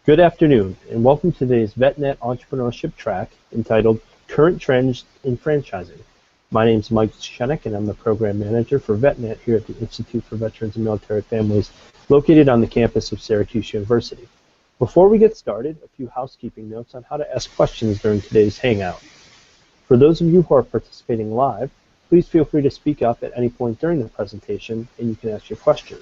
Good afternoon, and welcome to today's VetNet Entrepreneurship track entitled Current Trends in Franchising. My name is Mike Shenek, and I'm the Program Manager for VetNet here at the Institute for Veterans and Military Families, located on the campus of Syracuse University. Before we get started, a few housekeeping notes on how to ask questions during today's Hangout. For those of you who are participating live, please feel free to speak up at any point during the presentation, and you can ask your question.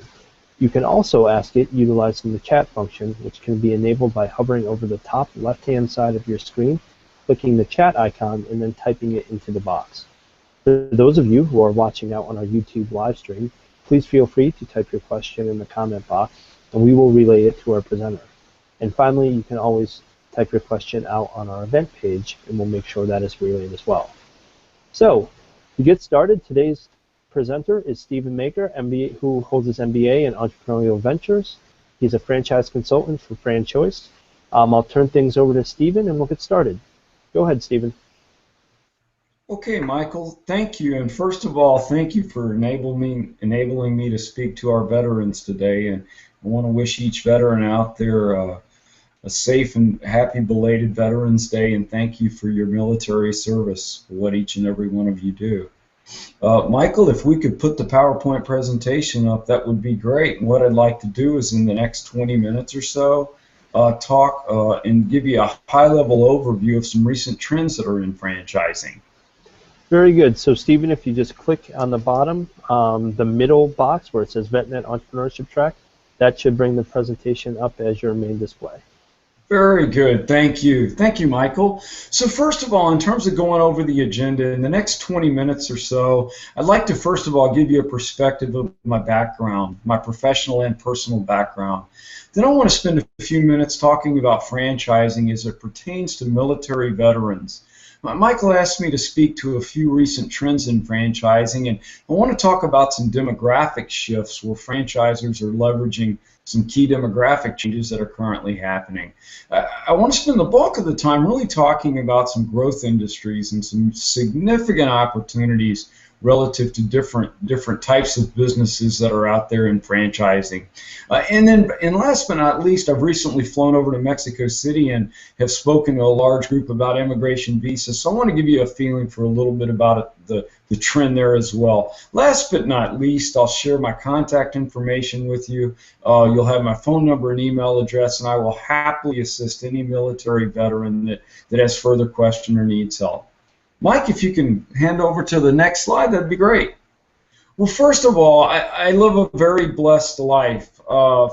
You can also ask it utilizing the chat function, which can be enabled by hovering over the top left-hand side of your screen, clicking the chat icon, and then typing it into the box. For those of you who are watching out on our YouTube live stream, please feel free to type your question in the comment box, and we will relay it to our presenter. And finally, you can always type your question out on our event page, and we'll make sure that is relayed as well. So, to get started, today's presenter is Stephen Maeker, M.B.A, who holds his M.B.A. in Entrepreneurial Ventures. He's a franchise consultant for FranChoice. I'll turn things over to Stephen, and we'll get started. Go ahead, Stephen. Okay, Michael, thank you. And first of all, thank you for enabling me to speak to our veterans today. And I want to wish each veteran out there a safe and happy belated Veterans Day, and thank you for your military service, for what each and every one of you do. Michael, if we could put the PowerPoint presentation up, that would be great. And what I'd like to do is in the next 20 minutes or so, talk and give you a high-level overview of some recent trends that are in franchising. Very good. So, Stephen, if you just click on the bottom, the middle box where it says VetNet Entrepreneurship Track, that should bring the presentation up as your main display. Very good. Thank you. Thank you, Michael. So first of all, in terms of going over the agenda, in the next 20 minutes or so, I'd like to first of all give you a perspective of my background, my professional and personal background. Then I want to spend a few minutes talking about franchising as it pertains to military veterans. Michael asked me to speak to a few recent trends in franchising, and I want to talk about some demographic shifts where franchisors are leveraging some key demographic changes that are currently happening. I want to spend the bulk of the time really talking about some growth industries and some significant opportunities relative to different types of businesses that are out there in franchising. And last but not least, I've recently flown over to Mexico City and have spoken to a large group about immigration visas, so I want to give you a feeling for a little bit about the trend there as well. Last but not least, I'll share my contact information with you. You'll have my phone number and email address, and I will happily assist any military veteran that has further question or needs help. Mike, if you can hand over to the next slide, that'd be great. Well, first of all, I live a very blessed life.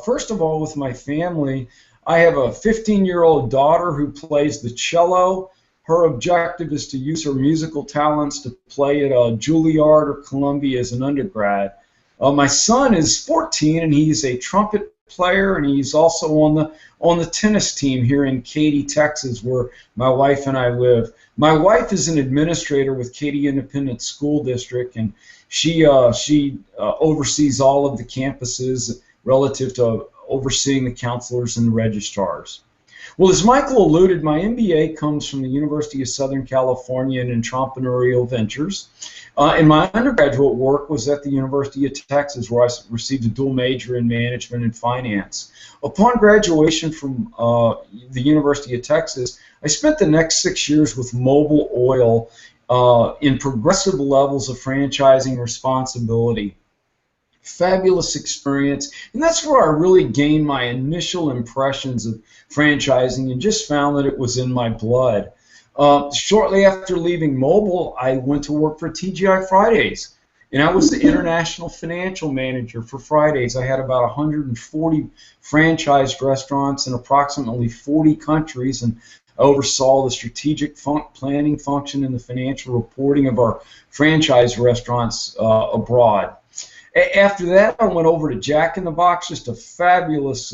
First of all, with my family, I have a 15-year-old daughter who plays the cello. Her objective is to use her musical talents to play at Juilliard or Columbia as an undergrad. My son is 14, and he's a trumpet player, and he's also on the tennis team here in Katy, Texas, where my wife and I live. My wife is an administrator with Katy Independent School District, and she oversees all of the campuses relative to overseeing the counselors and the registrars. Well, as Michael alluded, my MBA comes from the University of Southern California in Entrepreneurial Ventures. And my undergraduate work was at the University of Texas, where I received a dual major in management and finance. Upon graduation from the University of Texas, I spent the next 6 years with Mobil Oil in progressive levels of franchising responsibility. Fabulous experience, and that's where I really gained my initial impressions of franchising and just found that it was in my blood. Shortly after leaving Mobil, I went to work for TGI Fridays, and I was the international financial manager for Fridays. I had about 140 franchised restaurants in approximately 40 countries, and I oversaw the strategic planning function and the financial reporting of our franchise restaurants abroad. After that, I went over to Jack in the Box, just a fabulous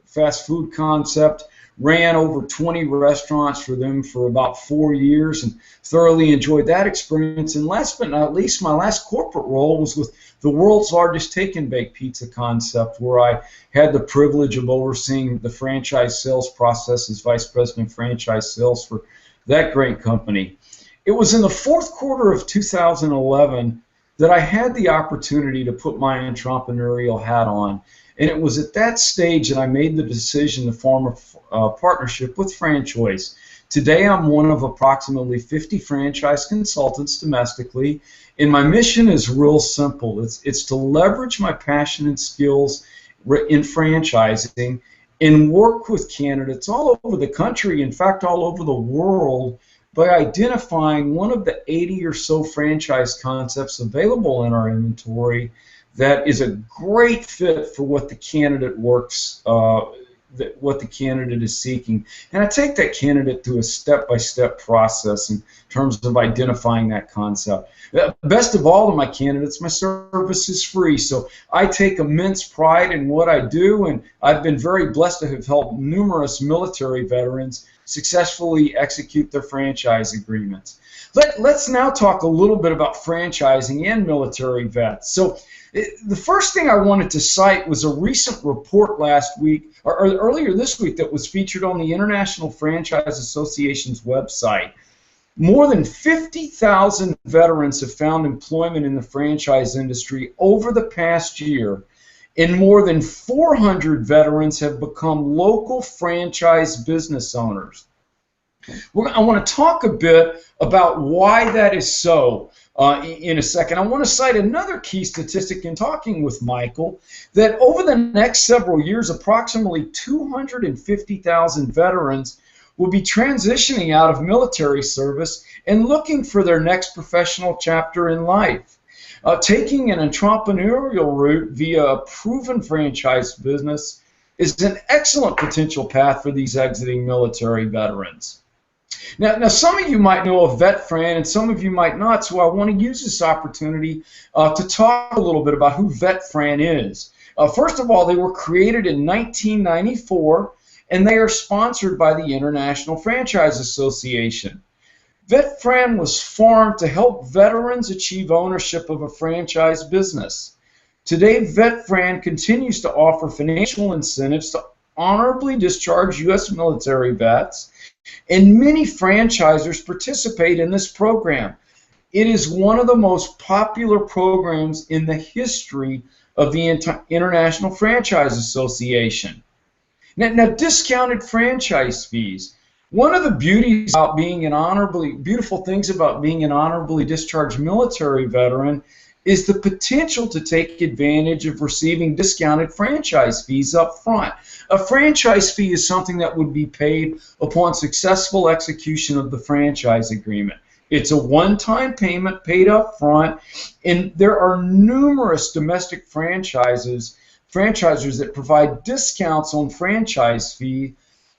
fast food concept. Ran over 20 restaurants for them for about 4 years and thoroughly enjoyed that experience. And last but not least, my last corporate role was with the world's largest take-and-bake pizza concept, where I had the privilege of overseeing the franchise sales process as Vice President of Franchise Sales for that great company. It was in the fourth quarter of 2011 that I had the opportunity to put my entrepreneurial hat on And it was at that stage that I made the decision to form a partnership with FranChoice. Today, I'm one of approximately 50 franchise consultants domestically, and my mission is real simple. It's to leverage my passion and skills in franchising and work with candidates all over the country, in fact, all over the world, by identifying one of the 80 or so franchise concepts available in our inventory that is a great fit for what the candidate what the candidate is seeking. And I take that candidate through a step-by-step process in terms of identifying that concept. Best of all, to my candidates, my service is free, so I take immense pride in what I do, and I've been very blessed to have helped numerous military veterans successfully execute their franchise agreements. Let's now talk a little bit about franchising and military vets. So the first thing I wanted to cite was a recent report last week, or earlier this week, that was featured on the International Franchise Association's website. More than 50,000 veterans have found employment in the franchise industry over the past year, and more than 400 veterans have become local franchise business owners. I want to talk a bit about why that is so in a second. I want to cite another key statistic in talking with Michael, that over the next several years, approximately 250,000 veterans will be transitioning out of military service and looking for their next professional chapter in life. Taking an entrepreneurial route via a proven franchise business is an excellent potential path for these exiting military veterans. Now, some of you might know of VetFran, and some of you might not, so I want to use this opportunity to talk a little bit about who VetFran is. First of all, they were created in 1994, and they are sponsored by the International Franchise Association. VetFran was formed to help veterans achieve ownership of a franchise business. Today, VetFran continues to offer financial incentives to honorably discharge U.S. military vets, and many franchisors participate in this program. It is one of the most popular programs in the history of the International Franchise Association. Now, discounted franchise fees. One of the beautiful things about being an honorably discharged military veteran is the potential to take advantage of receiving discounted franchise fees up front. A franchise fee is something that would be paid upon successful execution of the franchise agreement. It's a one-time payment paid up front, and there are numerous domestic franchisors that provide discounts on franchise fee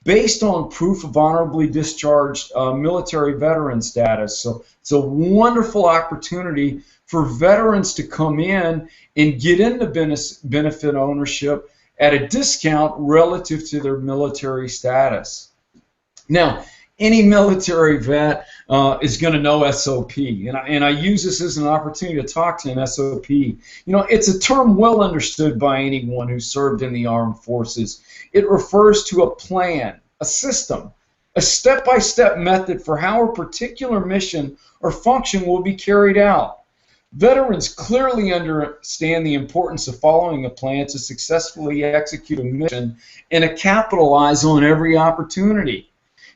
based on proof of honorably discharged military veteran status. So it's a wonderful opportunity for veterans to come in and get into benefit ownership at a discount relative to their military status. Now, any military vet is going to know SOP, and I use this as an opportunity to talk to an SOP. You know, it's a term well understood by anyone who served in the armed forces. It refers to a plan, a system, a step-by-step method for how a particular mission or function will be carried out. Veterans clearly understand the importance of following a plan to successfully execute a mission and to capitalize on every opportunity.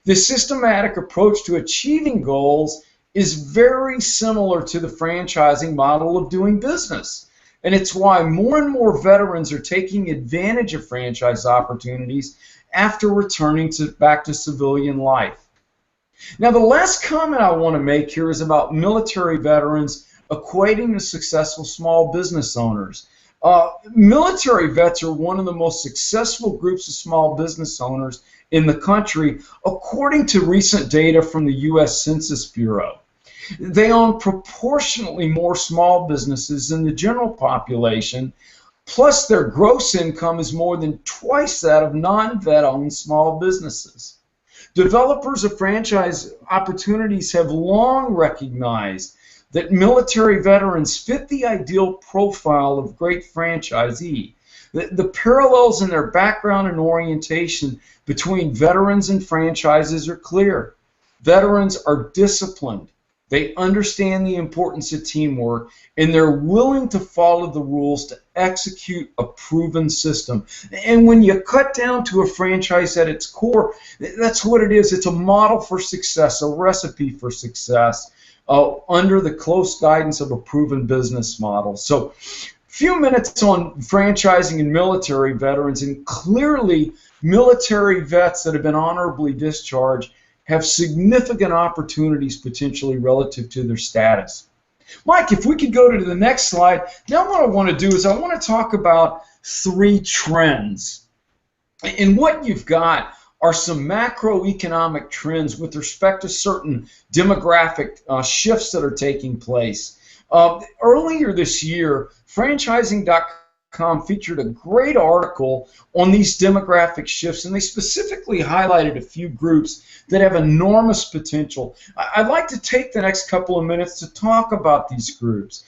This systematic approach to achieving goals is very similar to the franchising model of doing business. And it's why more and more veterans are taking advantage of franchise opportunities after returning back to civilian life. Now, the last comment I want to make here is about military veterans equating to successful small business owners. Military vets are one of the most successful groups of small business owners in the country, according to recent data from the U.S. Census Bureau. They own proportionately more small businesses than the general population, plus their gross income is more than twice that of non-vet-owned small businesses. Developers of franchise opportunities have long recognized that military veterans fit the ideal profile of great franchisee. The parallels in their background and orientation between veterans and franchises are clear. Veterans are disciplined. They understand the importance of teamwork, and they're willing to follow the rules to execute a proven system. And when you cut down to a franchise at its core, that's what it is. It's a model for success, a recipe for success, under the close guidance of a proven business model. So, few minutes on franchising and military veterans, and clearly military vets that have been honorably discharged have significant opportunities potentially relative to their status. Mike, if we could go to the next slide. Now what I want to do is I want to talk about 3 trends. And what you've got are some macroeconomic trends with respect to certain demographic shifts that are taking place. Earlier this year, franchising.com featured a great article on these demographic shifts, and they specifically highlighted a few groups that have enormous potential. I'd like to take the next couple of minutes to talk about these groups.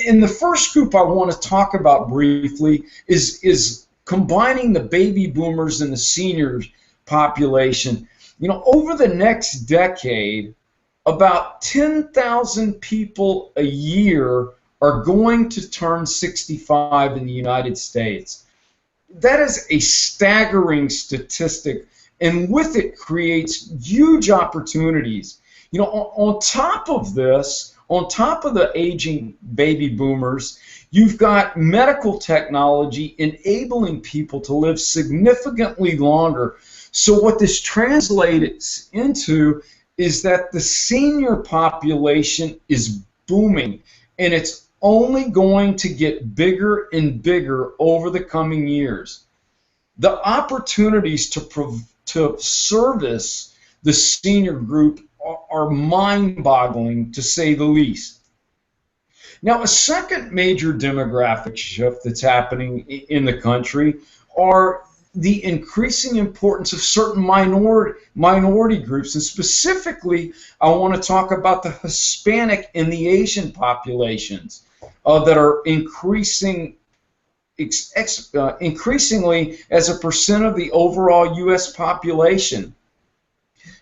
And the first group I want to talk about briefly is combining the baby boomers and the seniors population. You know, over the next decade, about 10,000 people a year are going to turn 65 in the United States. That is a staggering statistic, and with it creates huge opportunities. You know, on top of this, on top of the aging baby boomers, you've got medical technology enabling people to live significantly longer. So what this translates into is that the senior population is booming, and it's only going to get bigger and bigger over the coming years. The opportunities to service the senior group are mind-boggling, to say the least. Now, a second major demographic shift that's happening in the country are the increasing importance of certain minority groups, and specifically I want to talk about the Hispanic and the Asian populations that are increasingly as a percent of the overall U.S. population.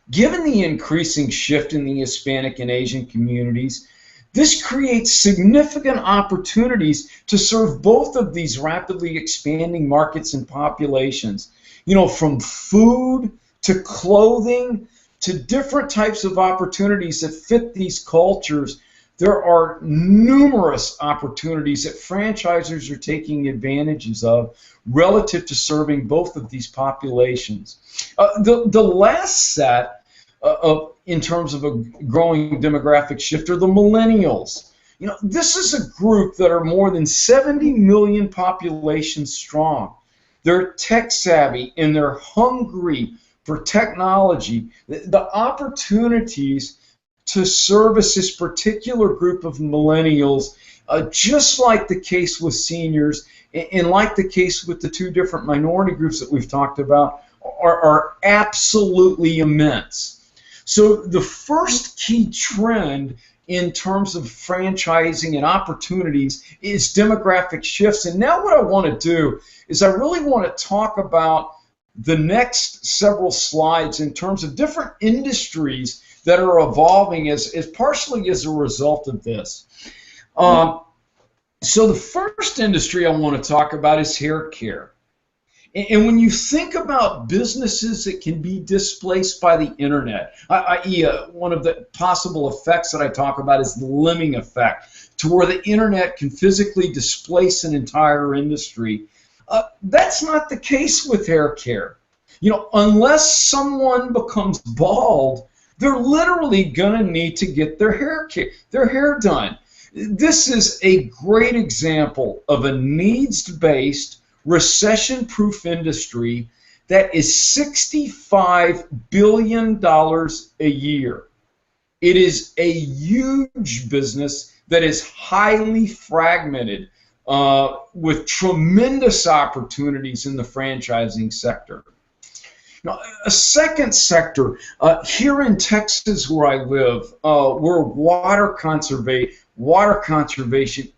Given the increasing shift in the Hispanic and Asian communities, this creates significant opportunities to serve both of these rapidly expanding markets and populations. You know, from food to clothing to different types of opportunities that fit these cultures, there are numerous opportunities that franchisors are taking advantages of relative to serving both of these populations. The last set in terms of a growing demographic shift are the millennials. You know, this is a group that are more than 70 million population strong. They're tech savvy and they're hungry for technology. The opportunities to service this particular group of millennials, just like the case with seniors and like the case with the 2 different minority groups that we've talked about, are absolutely immense. So the first key trend in terms of franchising and opportunities is demographic shifts. And now what I want to do is I really want to talk about the next several slides in terms of different industries that are evolving as partially as a result of this. So the first industry I want to talk about is hair care. And when you think about businesses that can be displaced by the internet, i.e. one of the possible effects that I talk about is the lemming effect, to where the internet can physically displace an entire industry. That's not the case with hair care. You know, unless someone becomes bald, they're literally going to need to get their hair done. This is a great example of a needs-based, recession-proof industry that is $65 billion a year. It is a huge business that is highly fragmented with tremendous opportunities in the franchising sector. Now, a second sector, here in Texas where I live, where water conservation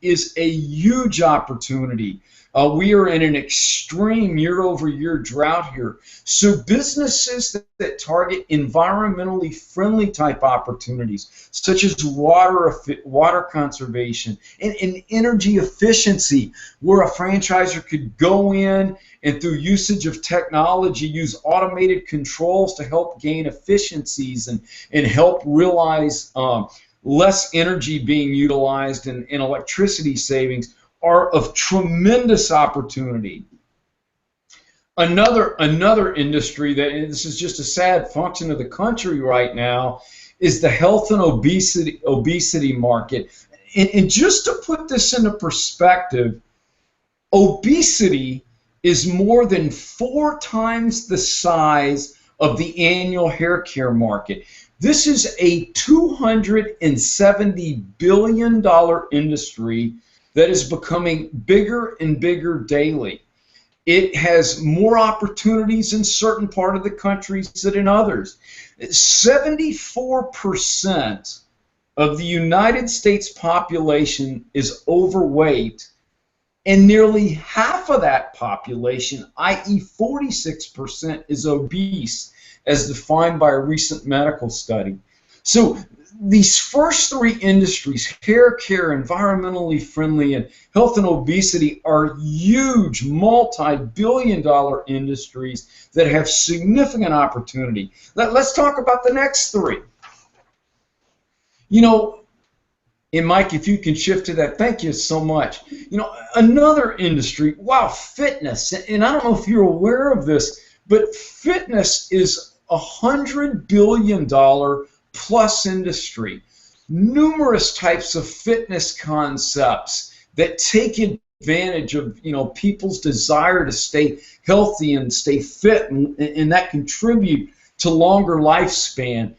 is a huge opportunity. We are in an extreme year-over-year drought here. So businesses that target environmentally friendly type opportunities, such as water conservation and energy efficiency, where a franchisor could go in and through usage of technology use automated controls to help gain efficiencies and help realize less energy being utilized and electricity savings, are of tremendous opportunity. Another industry that, and this is just a sad function of the country right now, is the health and obesity market. And just to put this into perspective, obesity is more than 4 times the size of the annual hair care market. This is a $270 billion industry that is becoming bigger and bigger daily. It has more opportunities in certain parts of the country than in others. 74% of the United States population is overweight, and nearly half of that population, i.e. 46%, is obese, as defined by a recent medical study. So these first 3 industries, hair care, environmentally friendly, and health and obesity, are huge multi-billion-dollar industries that have significant opportunity. Let's talk about the next 3. You know, and Mike, if you can shift to that, thank you so much. You know, another industry, wow, fitness. And I don't know if you're aware of this, but fitness is a $100 billion plus industry. Numerous types of fitness concepts that take advantage of, you know, people's desire to stay healthy and stay fit, and that contribute to longer lifespan.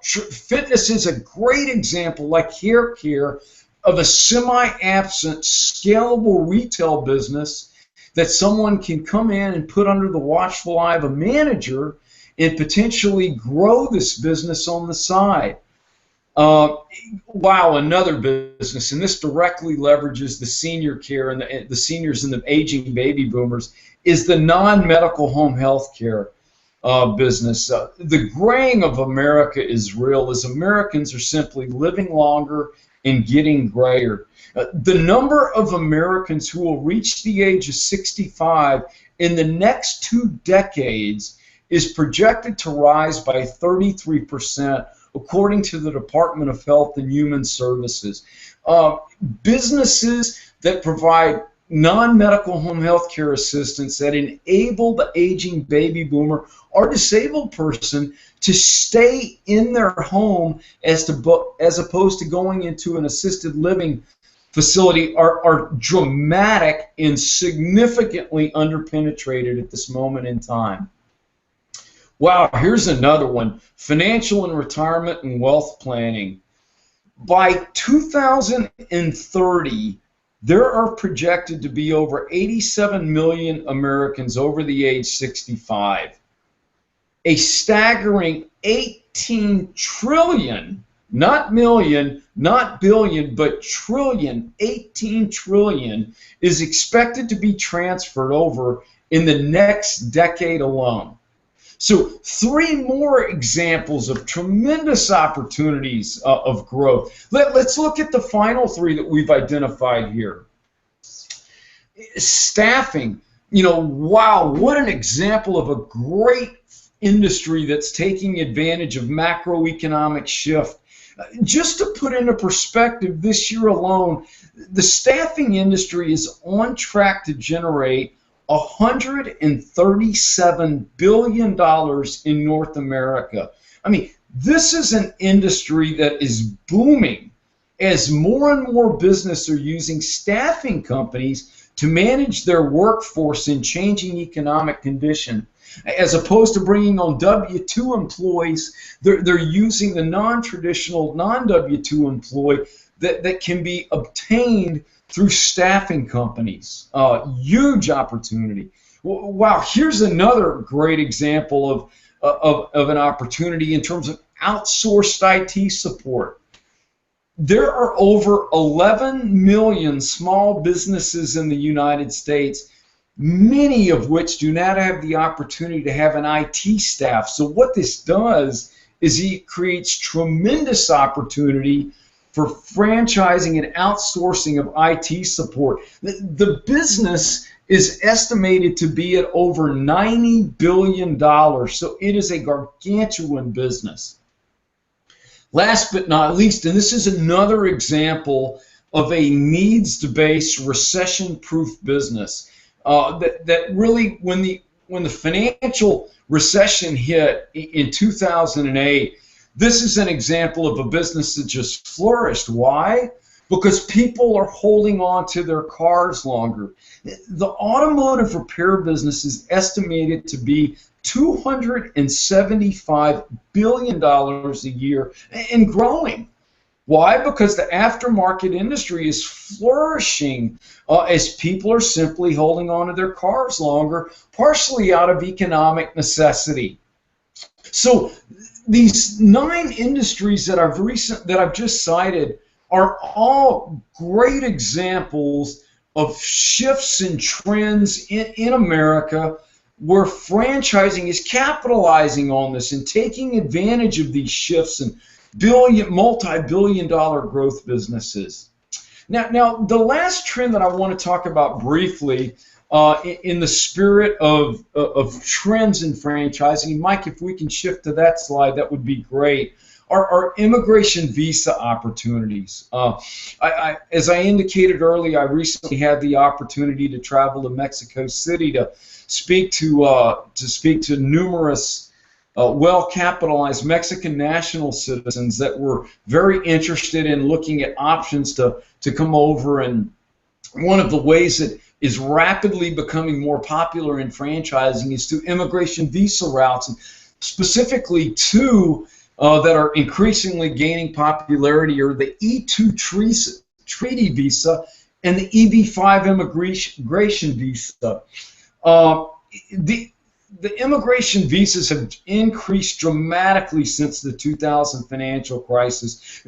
Fitness is a great example, like hair care, of a semi-absent, scalable retail business that someone can come in and put under the watchful eye of a manager and potentially grow this business on the side. Wow, another business, and this directly leverages the senior care and the seniors and the aging baby boomers, is the non-medical home health care business. The graying of America is real, as Americans are simply living longer and getting grayer. The number of Americans who will reach the age of 65 in the next 2 decades is projected to rise by 33%, according to the Department of Health and Human Services. Businesses that provide non-medical home health care assistance that enable the aging baby boomer or disabled person to stay in their home as opposed to going into an assisted living facility are dramatic and significantly underpenetrated at this moment in time. Wow, here's another one: financial and retirement and wealth planning. By 2030, there are projected to be over 87 million Americans over the age 65. A staggering 18 trillion, not million, not billion, but trillion, 18 trillion is expected to be transferred over in the next decade alone. So 3 more examples of tremendous opportunities of growth. Let's look at the final 3 that we've identified here. Staffing. You know, wow, what an example of a great industry that's taking advantage of macroeconomic shift. Just to put into perspective, this year alone, the staffing industry is on track to generate $137 billion in North America. I mean, this is an industry that is booming as more and more businesses are using staffing companies to manage their workforce in changing economic conditions. As opposed to bringing on W-2 employees, they're using the non-traditional non-W-2 employee that can be obtained through staffing companies. Huge opportunity. Wow, here's another great example of an opportunity in terms of outsourced IT support. there are over 11 million small businesses in the United States, many of which do not have the opportunity to have an IT staff. So what this does is it creates tremendous opportunity for franchising and outsourcing of IT support. The business is estimated to be at over $90 billion, so it is a gargantuan business. Last but not least, and this is another example of a needs-based, recession-proof business. That really, when the financial recession hit in 2008, this is an example of a business that just flourished. Why? Because people are holding on to their cars longer. The automotive repair business is estimated to be $275 billion a year and growing. Why? Because the aftermarket industry is flourishing as people are simply holding on to their cars longer, partially out of economic necessity. So these 9 industries that I've just cited are all great examples of shifts and trends in America where franchising is capitalizing on this and taking advantage of these shifts and multi-billion-dollar growth businesses. Now, the last trend that I want to talk about briefly, in the spirit of trends in franchising, Mike, if we can shift to that slide, that would be great. Are immigration visa opportunities. As I indicated earlier, I recently had the opportunity to travel to Mexico City to speak to numerous well-capitalized Mexican national citizens that were very interested in looking at options to come over. And one of the ways that is rapidly becoming more popular in franchising is through immigration visa routes, and specifically two that are increasingly gaining popularity are the E2 treaty visa and the EB5 immigration visa. The immigration visas have increased dramatically since the 2000 financial crisis,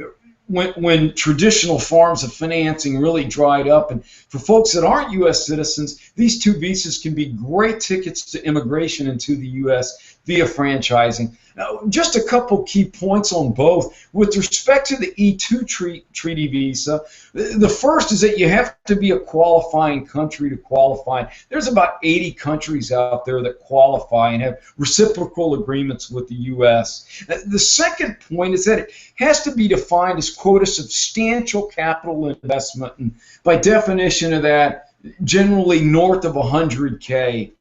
when traditional forms of financing really dried up. And for folks that aren't U.S. citizens, these 2 visas can be great tickets to immigration into the U.S. via franchising. Now, just a couple key points on both. With respect to the E2 treaty visa, the first is that you have to be a qualifying country to qualify. There's about 80 countries out there that qualify and have reciprocal agreements with the U.S. The second point is that it has to be defined as, quote, a substantial capital investment, and by definition of that, generally north of 100K.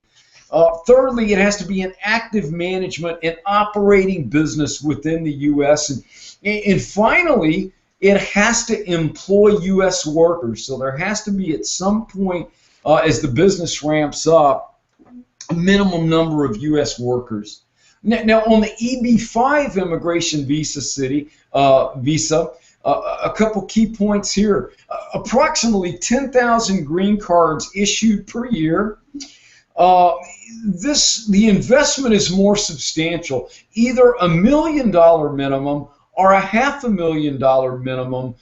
Thirdly, it has to be an active management and operating business within the U.S. And finally, it has to employ U.S. workers. So there has to be at some point, as the business ramps up, a minimum number of U.S. workers. Now on the EB5 immigration visa, a couple key points here. Approximately 10,000 green cards issued per year. The investment is more substantial, either $1 million minimum or a $500,000 minimum,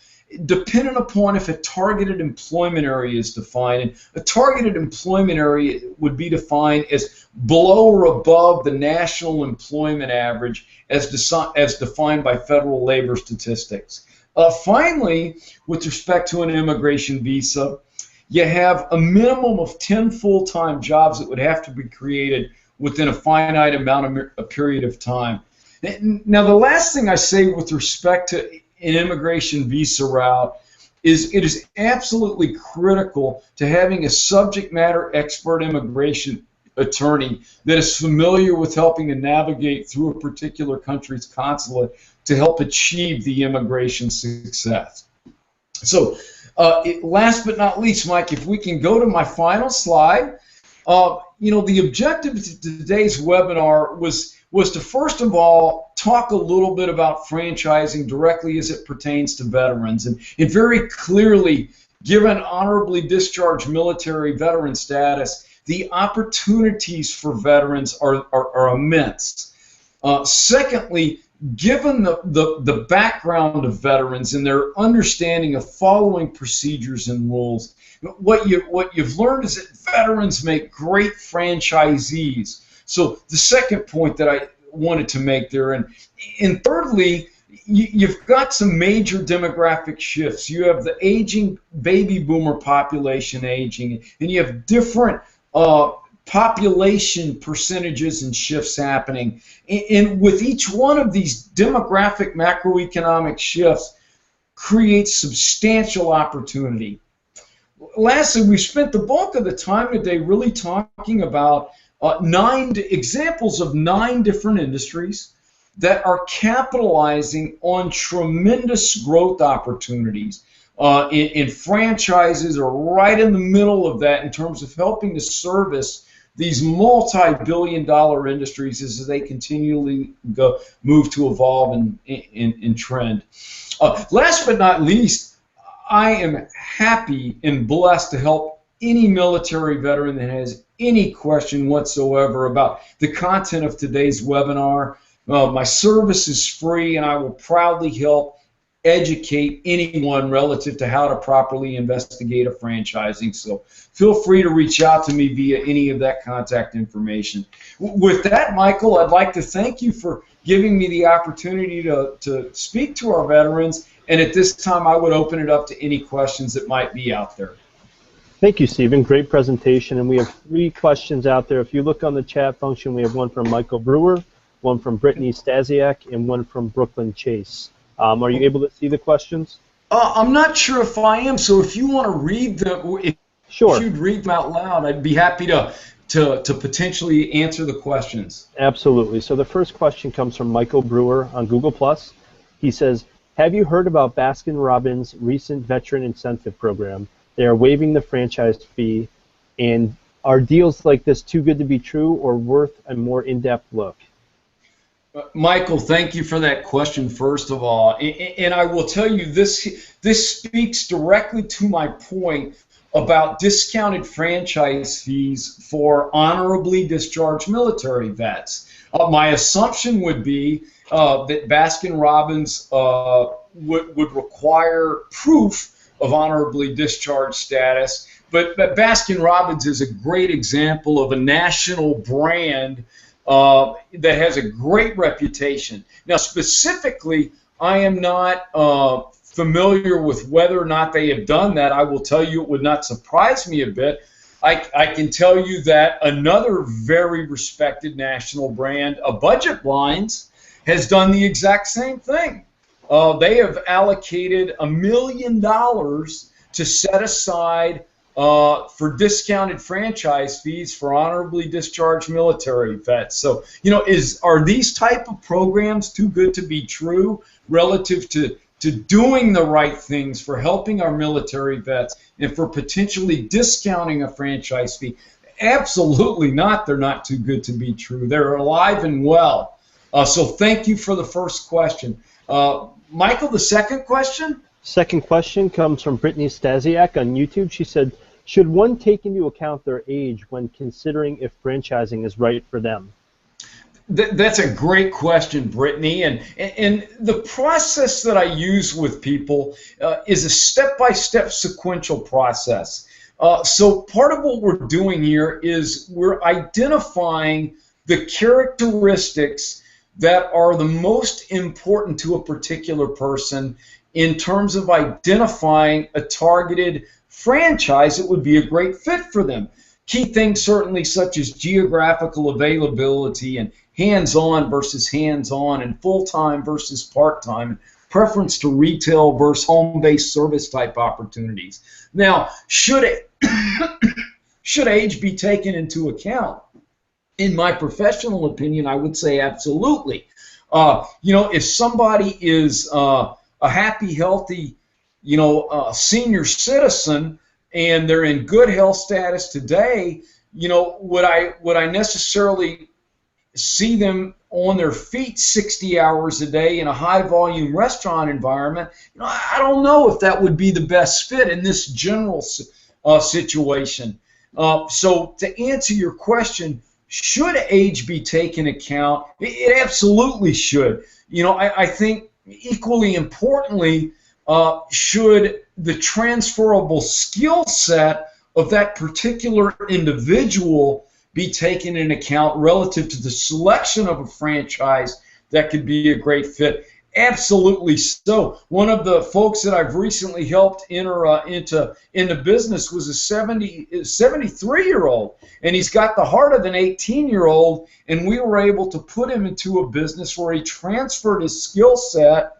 depending upon if a targeted employment area is defined. And a targeted employment area would be defined as below or above the national employment average as defined by federal labor statistics. Finally, with respect to an immigration visa, you have a minimum of 10 full-time jobs that would have to be created within a finite a period of time. Now, the last thing I say with respect to an immigration visa route is it is absolutely critical to having a subject matter expert immigration attorney that is familiar with helping to navigate through a particular country's consulate to help achieve the immigration success. So, last but not least, Mike, if we can go to my final slide, the objective of today's webinar was to first of all talk a little bit about franchising directly as it pertains to veterans, and very clearly, given honorably discharged military veteran status, the opportunities for veterans are immense. Secondly, given the background of veterans and their understanding of following procedures and rules, what you've learned is that veterans make great franchisees. So the second point that I wanted to make there, and thirdly, you've got some major demographic shifts. You have the aging baby boomer population aging, and you have different population percentages and shifts happening. And with each one of these demographic macroeconomic shifts creates substantial opportunity. Lastly, we spent the bulk of the time today really talking about 9 examples of 9 different industries that are capitalizing on tremendous growth opportunities. And franchises are right in the middle of that in terms of helping to service these multi-billion-dollar industries as they continually move to evolve and trend. Last but not least, I am happy and blessed to help any military veteran that has any question whatsoever about the content of today's webinar. My service is free, and I will proudly help educate anyone relative to how to properly investigate a franchising. So feel free to reach out to me via any of that contact information. With that, Michael, I'd like to thank you for giving me the opportunity to speak to our veterans, and at this time I would open it up to any questions that might be out there. Thank you, Stephen. Great presentation, and we have 3 questions out there. If you look on the chat function, we have one from Michael Brewer, one from Brittany Stasiak, and one from Brooklyn Chase. Are you able to see the questions? I'm not sure if I am, so if you want to read them, if you'd read them out loud, I'd be happy to potentially answer the questions. Absolutely. So the first question comes from Michael Brewer on Google+. He says, have you heard about Baskin-Robbins' recent veteran incentive program? They are waiving the franchise fee, and are deals like this too good to be true or worth a more in-depth look? Michael, thank you for that question, first of all. And I will tell you, this speaks directly to my point about discounted franchise fees for honorably discharged military vets. My assumption would be that Baskin-Robbins would require proof of honorably discharged status, but Baskin-Robbins is a great example of a national brand that has a great reputation. Now, specifically, I am not familiar with whether or not they have done that. I will tell you it would not surprise me a bit. I can tell you that another very respected national brand, Budget Blinds, has done the exact same thing. They have allocated $1 million to set aside for discounted franchise fees for honorably discharged military vets. So, are these type of programs too good to be true relative to doing the right things for helping our military vets and for potentially discounting a franchise fee? Absolutely not. They're not too good to be true. They're alive and well. So thank you for the first question. Michael, the second question? Second question comes from Brittany Stasiak on YouTube. She said, should one take into account their age when considering if franchising is right for them? That's a great question, Brittany. And the process that I use with people is a step-by-step sequential process. So part of what we're doing here is we're identifying the characteristics that are the most important to a particular person in terms of identifying a targeted franchise that would be a great fit for them. Key things certainly such as geographical availability and hands-on versus hands-on and full-time versus part-time, preference to retail versus home-based service type opportunities. Now, should age be taken into account? In my professional opinion, I would say absolutely. If somebody is a happy, healthy, senior citizen and they're in good health status today, would I necessarily see them on their feet 60 hours a day in a high volume restaurant environment? I don't know if that would be the best fit in this general situation. So to answer your question, should age be taken account? It absolutely should. I think equally importantly, should the transferable skill set of that particular individual be taken into account relative to the selection of a franchise that could be a great fit? Absolutely so. One of the folks that I've recently helped enter into business was a 73-year-old, and he's got the heart of an 18-year-old, and we were able to put him into a business where he transferred his skill set,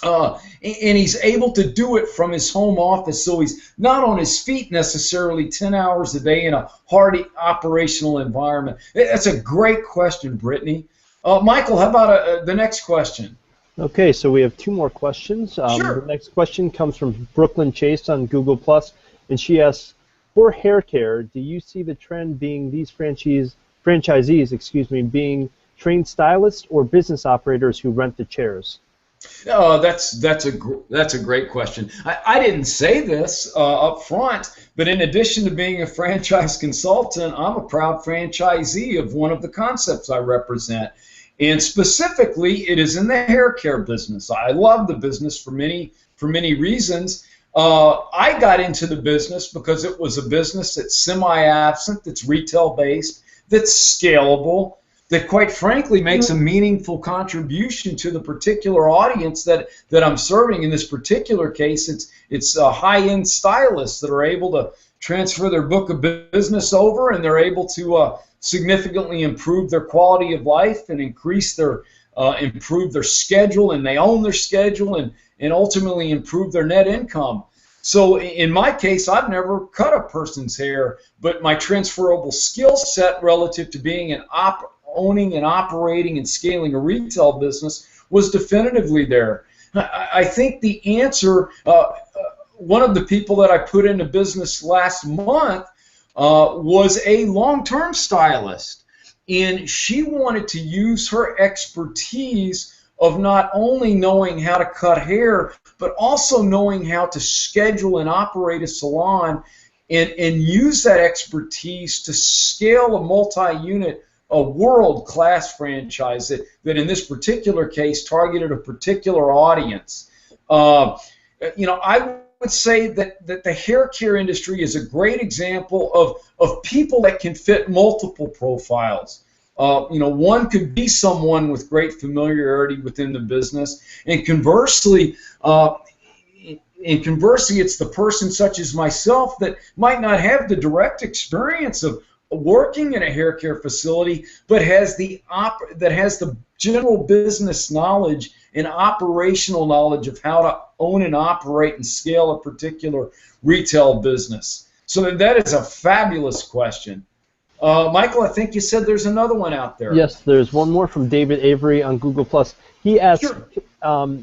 and he's able to do it from his home office, so he's not on his feet necessarily 10 hours a day in a hard operational environment. That's a great question, Brittany. Michael, how about the next question? Okay, so we have two more questions. Sure. The next question comes from Brooklyn Chase on Google+, and she asks, for hair care, do you see the trend being these franchisees, being trained stylists or business operators who rent the chairs? Oh, that's a great question. I didn't say this up front, but in addition to being a franchise consultant, I'm a proud franchisee of one of the concepts I represent. And specifically, it is in the hair care business. I love the business for many reasons. I got into the business because it was a business that's semi-absent, that's retail-based, that's scalable, that quite frankly makes a meaningful contribution to the particular audience that I'm serving. In this particular case, it's high-end stylists that are able to transfer their book of business over, and they're able to significantly improve their quality of life and improve their schedule, and they own their schedule, and ultimately improve their net income. So in my case, I've never cut a person's hair, but my transferable skill set relative to being owning and operating and scaling a retail business was definitively there. I think the answer, one of the people that I put into business last month was a long-term stylist, and she wanted to use her expertise of not only knowing how to cut hair, but also knowing how to schedule and operate a salon, and use that expertise to scale a multi-unit, a world-class franchise that in this particular case targeted a particular audience. I would say that the hair care industry is a great example of people that can fit multiple profiles. One could be someone with great familiarity within the business, and conversely, it's the person such as myself that might not have the direct experience of working in a hair care facility, but has the general business knowledge and operational knowledge of how to own and operate and scale a particular retail business. So that is a fabulous question. Michael, I think you said there's another one out there. Yes, there's one more from David Avery on Google+. He asks, sure.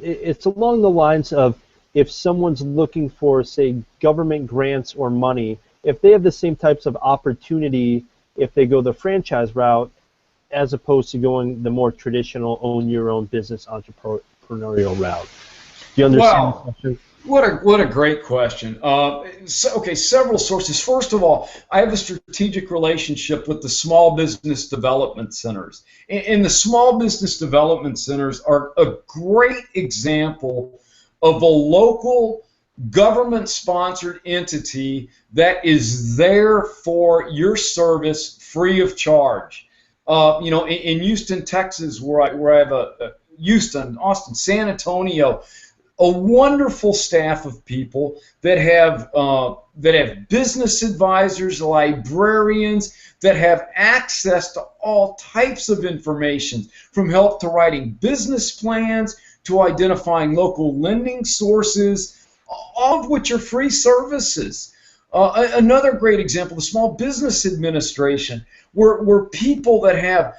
It's along the lines of, if someone's looking for, say, government grants or money, if they have the same types of opportunity if they go the franchise route as opposed to going the more traditional own your own business entrepreneurial route. Do you understand the question? What a great question. Several sources. First of all, I have a strategic relationship with the small business development centers. And the small business development centers are a great example of a local government-sponsored entity that is there for your service free of charge. In Houston, Texas, where I have Houston, Austin, San Antonio, a wonderful staff of people that have business advisors, librarians, that have access to all types of information, from help to writing business plans to identifying local lending sources, all of which are free services. Another great example, the Small Business Administration, where people that have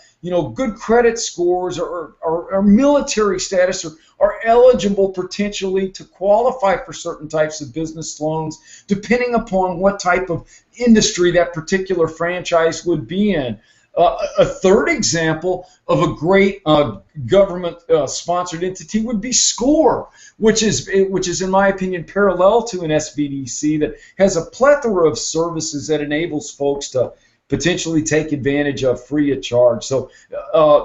good credit scores or military status are eligible potentially to qualify for certain types of business loans, depending upon what type of industry that particular franchise would be in. A third example of a great government-sponsored entity would be SCORE, which is, in my opinion, parallel to an SBDC that has a plethora of services that enables folks to potentially take advantage of free of charge. So,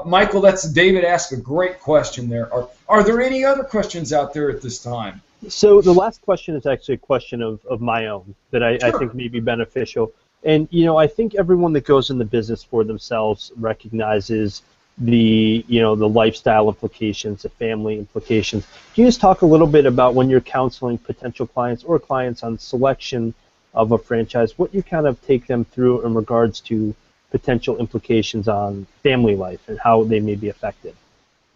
Michael, that's David asked a great question there. Are there any other questions out there at this time? So the last question is actually a question of my own that I Sure. think may be beneficial. And, I think everyone that goes into business for themselves recognizes the lifestyle implications, the family implications. Can you just talk a little bit about when you're counseling potential clients or clients on selection of a franchise, what you kind of take them through in regards to potential implications on family life and how they may be affected?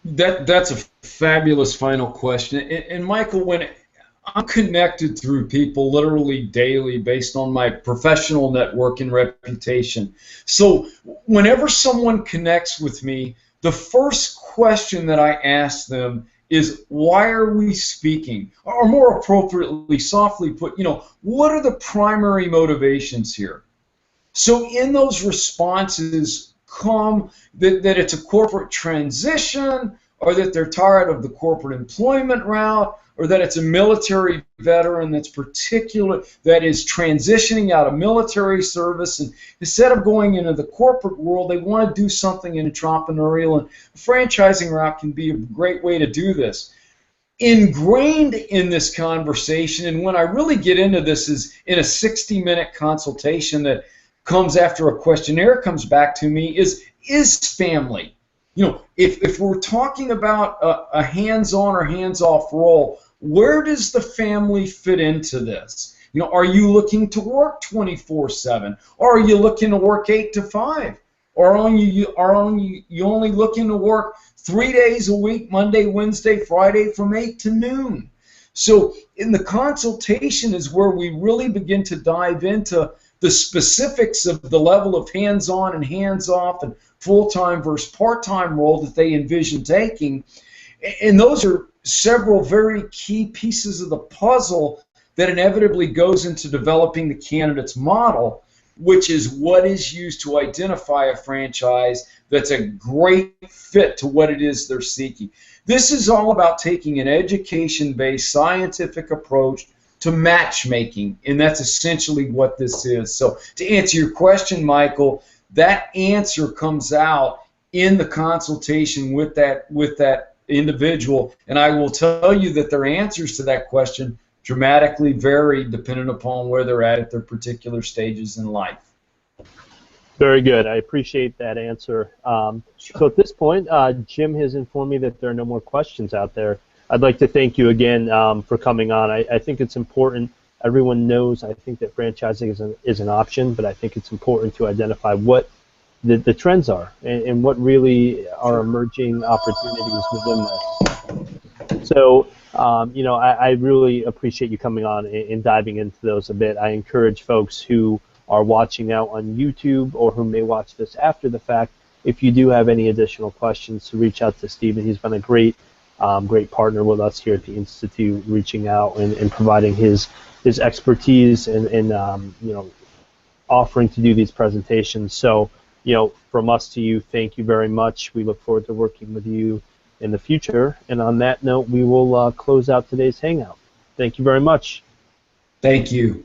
That's a fabulous final question. And Michael, when I'm connected through people literally daily based on my professional network and reputation. So whenever someone connects with me, the first question that I ask them is, why are we speaking? Or more appropriately, softly put, what are the primary motivations here? So in those responses come that it's a corporate transition, or that they're tired of the corporate employment route, or that it's a military veteran that is transitioning out of military service, and instead of going into the corporate world, they want to do something in entrepreneurial, and a franchising route can be a great way to do this. Ingrained in this conversation, and when I really get into this, is in a 60-minute consultation that comes after a questionnaire comes back to me, is family. If we're talking about a hands-on or hands-off role, where does the family fit into this? Are you looking to work 24/7, or are you looking to work 8 to 5, or are you only looking to work 3 days a week, Monday, Wednesday, Friday, from 8 to noon? So in the consultation is where we really begin to dive into the specifics of the level of hands-on and hands-off and full-time versus part-time role that they envision taking. And those are several very key pieces of the puzzle that inevitably goes into developing the candidate's model, which is what is used to identify a franchise that's a great fit to what it is they're seeking. This is all about taking an education-based scientific approach to matchmaking, and that's essentially what this is. So to answer your question, Michael, that answer comes out in the consultation with that individual, and I will tell you that their answers to that question dramatically vary depending upon where they're at their particular stages in life. Very good. I appreciate that answer. So at this point, Jim has informed me that there are no more questions out there. I'd like to thank you again for coming on. I think it's important. Everyone knows, I think, that franchising is an option, but I think it's important to identify what the trends are and what really are emerging opportunities within this. So, I really appreciate you coming on and diving into those a bit. I encourage folks who are watching out on YouTube or who may watch this after the fact, if you do have any additional questions, to reach out to Stephen. He's been a great partner with us here at the Institute, reaching out and providing his expertise and offering to do these presentations. So, from us to you, thank you very much. We look forward to working with you in the future. And on that note, we will close out today's Hangout. Thank you very much. Thank you.